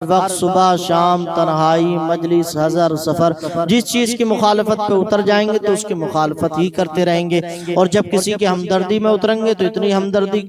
وقت صبح شام تنہائی مجلس حضر سفر جس چیز کی مخالفت پہ اتر جائیں گے تو اس کی مخالفت ہی کرتے رہیں گے، اور جب کسی کی ہمدردی میں اتریں گے تو اتنی ہمدردی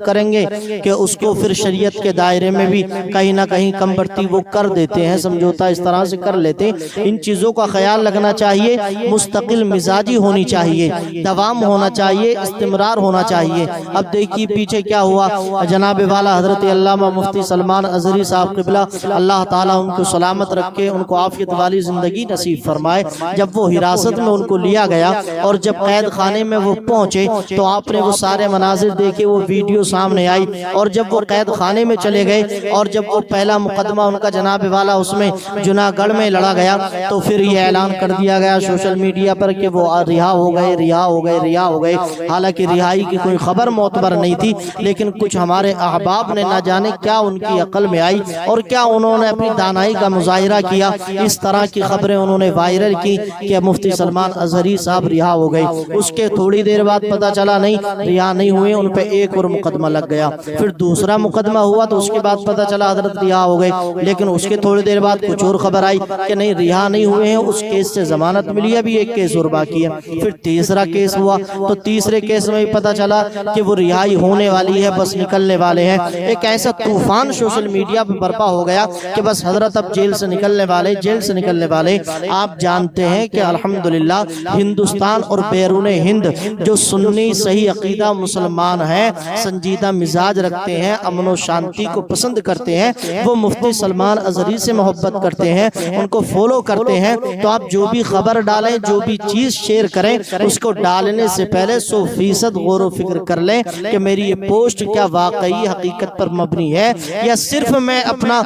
کریں گے کہ اس کو پھر شریعت کے دائرے میں بھی کہیں نہ کہیں کم بڑھتی وہ کر دیتے ہیں، سمجھوتا اس طرح سے کر لیتے ہیں۔ ان چیزوں کا خیال رکھنا چاہیے، مستقل مزاجی ہونی چاہیے، دوام ہونا چاہیے، استمرار ہونا چاہیے۔ اب دیکھیے پیچھے کیا ہوا، جناب والا حضرت علامہ مفتی سلمان ازہری صاحب قبلہ اللہ تعالیٰ ان کو سلامت رکھے، ان کو عافیت والی زندگی نصیب فرمائے، جب وہ حراست میں ان کو لیا گیا اور جب قید خانے میں وہ پہنچے تو آپ نے وہ سارے مناظر دیکھے، وہ ویڈیو سامنے آئی، اور جب وہ قید خانے میں چلے گئے اور جب وہ پہلا مقدمہ ان کا جناب والا اس میں جناح گڑھ میں لڑا گیا تو پھر یہ اعلان کر دیا گیا سوشل میڈیا پر کہ وہ رہا ہو گئے۔ حالانکہ رہائی کی کوئی خبر معتبر نہیں تھی، لیکن کچھ ہمارے احباب نے نہ جانے کیا ان کی عقل میں آئی اور کیا انہوں نے اپنی دانائی کا مظاہرہ کیا، اس طرح کی خبریں انہوں نے وائرل کی کہ مفتی سلمان ازہری صاحب رہا ہو گئے۔ اس کے تھوڑی دیر بعد پتہ چلا نہیں رہا نہیں ہوئے، ان پہ ایک اور مقدمہ لگ گیا، پھر دوسرا مقدمہ ہوا تو اس کے بعد پتہ چلا حضرت رہا ہو گئے، لیکن اس کے تھوڑی دیر بعد کچھ اور خبر آئی کہ نہیں رہا نہیں ہوئے ہیں، اس کیس سے ضمانت ملی، ابھی ایک کیس اور باقی ہے۔ پھر تیسرا کیس ہوا تو تیسرے کیس میں پتہ چلا کہ وہ رہائی ہونے والی ہے، بس نکلنے والے ہیں۔ ایک ایسا طوفان سوشل میڈیا پہ برپا ہو گیا کہ بس حضرت اب جیل سے نکلنے والے۔ آپ جانتے ہیں کہ الحمدللہ ہندوستان اور بیرون ہند جو سنی صحیح عقیدہ مسلمان ہیں، سنجیدہ مزاج رکھتے ہیں، امن و شانتی کو پسند کرتے ہیں، وہ مفتی سلمان ازہری سے محبت کرتے ہیں، ان کو فالو کرتے ہیں۔ تو آپ جو بھی خبر ڈالیں، جو بھی چیز شیئر کریں، اس کو ڈالنے سے پہلے 100% غور و فکر کر لیں کہ میری یہ پوسٹ کیا واقعی حقیقت پر مبنی ہے یا صرف میں اپنا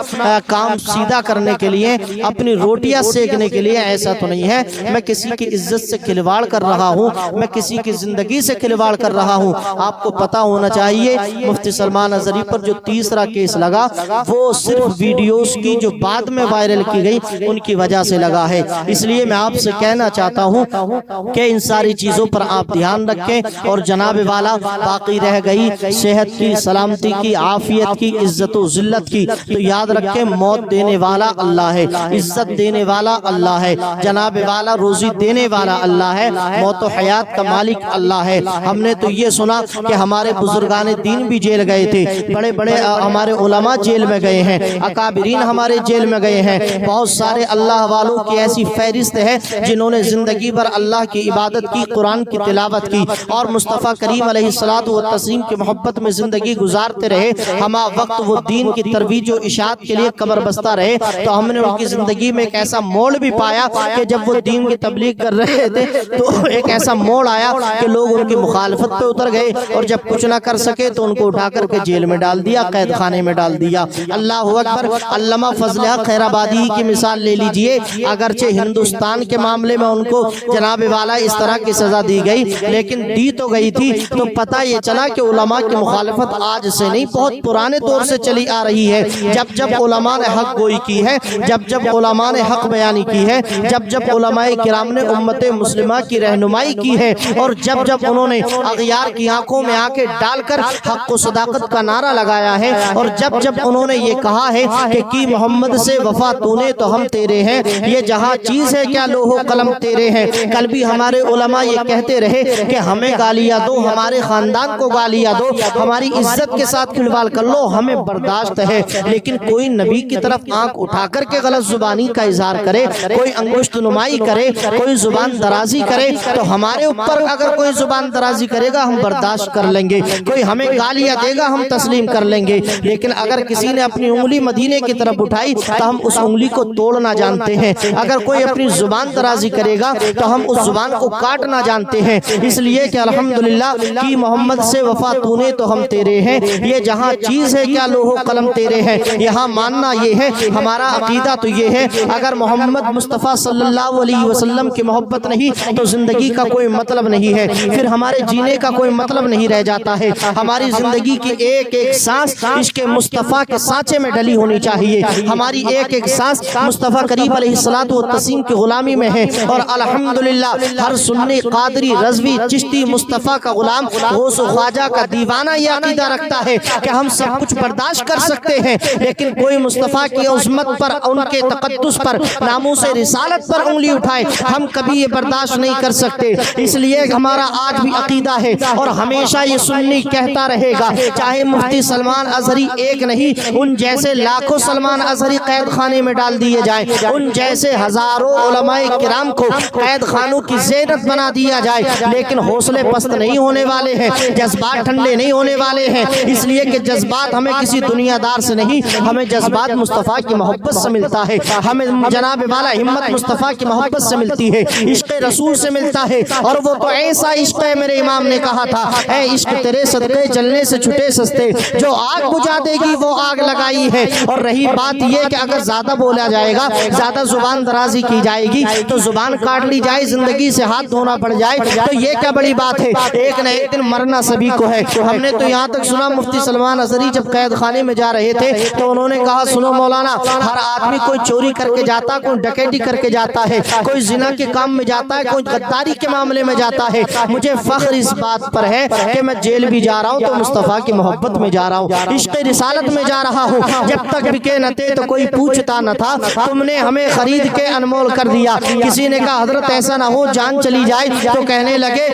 کام سیدھا کرنے کے لیے، اپنی روٹیاں سیکنے کے لیے۔ ایسا تو نہیں ہے میں کسی کی عزت سے کھلواڑ کر رہا ہوں، میں کسی کی زندگی سے کھلواڑ کر رہا ہوں۔ آپ کو پتا ہونا چاہیے مفتی سلمان ازہری پر جو تیسرا کیس لگا وہ صرف ویڈیوز کی جو بعد میں وائرل کی گئی ان کی وجہ سے لگا ہے۔ اس لیے میں آپ سے کہنا چاہتا ہوں کہ ان ساری چیزوں پر آپ دھیان رکھیں، اور جناب والا باقی رہ گئی صحت کی، سلامتی کی، عافیت کی، عزت و ذلت کی، تو یاد رکھیں موت دینے والا اللہ ہے، عزت دینے والا اللہ ہے، جناب والا روزی دینے والا اللہ ہے، موت و حیات کا مالک اللہ ہے۔ ہم نے تو یہ سنا کہ ہمارے بزرگان دین بھی جیل گئے تھے، بڑے بڑے ہمارے علماء جیل میں گئے ہیں، اکابرین ہمارے جیل میں گئے ہیں، بہت سارے اللہ والوں کی ایسی فہرست ہے جنہوں نے زندگی بھر اللہ کی عبادت کی، قرآن کی تلاوت کی اور مصطفیٰ کریم علیہ الصلوۃ والتسلیم کی محبت میں زندگی گزارتے رہے، ہمہ وقت وہ دین کی ترویج و اشاعت کے لیے کمر بستہ رہے۔ تو ہم نے ان کی زندگی میں ایک ایسا موڑ بھی پایا کہ جب وہ دین کی تبلیغ کر رہے تھے تو ایک ایسا موڑ آیا کہ لوگ ان کی مخالفت پہ اتر گئے، اور جب کچھ نہ کر سکے تو ان کو اٹھا کر کے جیل میں ڈال دیا، قید خانے میں ڈال دیا۔ اللہ اکبر۔ علامہ فضل حق خیر آبادی کی مثال لے لیجئے، اگرچہ ہندوستان کے معاملے میں ان کو جناب والا اس طرح کی سزا دی گئی، لیکن دی تو گئی تھی تو پتہ یہ چلا کہ علماء کی مخالفت آج سے نہیں بہت پرانے دور سے چلی آ رہی ہے۔ جب جب علماء نے حق گوئی کی ہے، جب جب علماء نے حق بیانی کی ہے، جب جب علماء کرام نے امت مسلمہ کی رہنمائی کی ہے، اور جب جب انہوں نے اغیار کی آنکھوں میں آنکھیں ڈال کر حق و صداقت کا نعرہ لگایا ہے، اور جب جب انہوں نے یہ کہا ہے کہ کی محمد سے وفا تو نے تو ہم تیرے ہیں، یہ جہاں چیز ہے کیا لوح و قلم تیرے ہیں۔ کل بھی ہمارے علماء یہ کہتے رہے کہ ہمیں گالیاں دو، ہمارے خاندان کو گالیاں دو، ہماری عزت کے ساتھ کھلواڑ کر لو، ہمیں برداشت ہے، لیکن کوئی نبی کی طرف آنکھ اٹھا کر کے غلط زبانی کا اظہار کرے، کوئی انگشت نمائی کرے، کوئی زبان درازی کرے تو ہمارے اوپر اگر کوئی زبان درازی کرے گا ہم برداشت کر لیں گے، کوئی ہمیں گالیاں دے گا ہم تسلیم کر لیں گے، لیکن اگر کسی نے اپنی انگلی مدینے کی طرف اٹھائی تو ہم اس انگلی کو توڑنا جانتے ہیں، اگر کوئی اپنی زبان درازی کرے گا تو ہم اس زبان کو کاٹنا جانتے ہیں۔ اس لیے کہ الحمدللہ کی محمد سے وفا تو نے تو ہم تیرے ہیں، یہ جہاں چیز ہے کیا لوح و قلم تیرے ہیں۔ یہاں ماننا یہ ہے، ہمارا عقیدہ تو یہ ہے، اگر محمد مصطفیٰ صلی اللہ علیہ وسلم کی محبت نہیں تو زندگی کا کوئی مطلب نہیں ہے، پھر ہمارے جینے کا کوئی مطلب نہیں رہ جاتا ہے۔ ہماری زندگی کی ایک ایک سانس عشق مصطفیٰ کے سانچے میں ڈلی ہونی چاہیے، ہماری ایک ایک سانس مصطفیٰ کریم علیہ الصلوۃ والتسلیم کی غلامی میں ہے، اور الحمدللہ ہر سنی، قادری، رضوی، چشتی مصطفیٰ کا غلام، غوث و خواجہ کا دیوانہ یہ عقیدہ رکھتا ہے کہ ہم سب کچھ برداشت کر سکتے ہیں، لیکن کوئی کوئی مصطفیٰ کی عظمت پر، ان کے تقدس پر، ناموس رسالت پر انگلی اٹھائے، ہم کبھی یہ برداشت نہیں کر سکتے۔ اس لیے ہمارا آج بھی عقیدہ ہے اور ہمیشہ یہ سنی کہتا رہے گا، چاہے مفتی سلمان اظہری ایک نہیں، ان جیسے لاکھوں سلمان اظہری قید خانے میں ڈال دیے جائیں، ان جیسے ہزاروں علماء کرام کو قید خانوں کی زینت بنا دیا جائے، لیکن حوصلے پست نہیں ہونے والے ہیں، جذبات ٹھنڈے نہیں ہونے والے ہیں، اس لیے کہ جذبات ہمیں کسی دنیا دار سے نہیں، ہمیں جذبات مصطفیٰ کی محبت سے ملتا ہے، ہمیں جناب والا ہمت مصطفیٰ کی محبت سے ملتی ہے، عشق رسول سے ملتا ہے، اور وہ تو ایسا عشق ہے، میرے امام نے کہا تھا، اے عشق تیرے صدقے جلنے سے چھٹے سستے، جو آگ بجھا دے گی وہ آگ لگائی ہے۔ اور رہی بات یہ کہ اگر زیادہ بولا جائے گا، زیادہ زبان درازی کی جائے گی تو زبان کاٹ لی جائے، زندگی سے ہاتھ دھونا پڑ جائے، تو یہ کیا بڑی بات ہے، ایک نہ ایک دن مرنا سبھی کو ہے۔ ہم نے تو یہاں تک سنا مفتی سلمان اظہری جب قید خانے میں جا رہے تھے تو انہوں نے کہا، سنو مولانا، ہر آدمی کوئی چوری کر کے جاتا، کوئی ڈکیتی کر کے جاتا ہے، کوئی زنا کے کام میں جاتا ہے، کوئی غداری کے معاملے میں جاتا ہے، مجھے فخر اس بات پر ہے کہ میں جیل بھی جا رہا ہوں تو مصطفیٰ کی محبت میں جا رہا ہوں، عشق رسالت میں جا رہا ہوں، جب تک بکے نہ تھے تو کوئی پوچھتا نہ تھا، تم نے ہمیں خرید کے انمول کر دیا۔ کسی نے کہا حضرت ایسا نہ ہو جان چلی جائے، تو کہنے لگے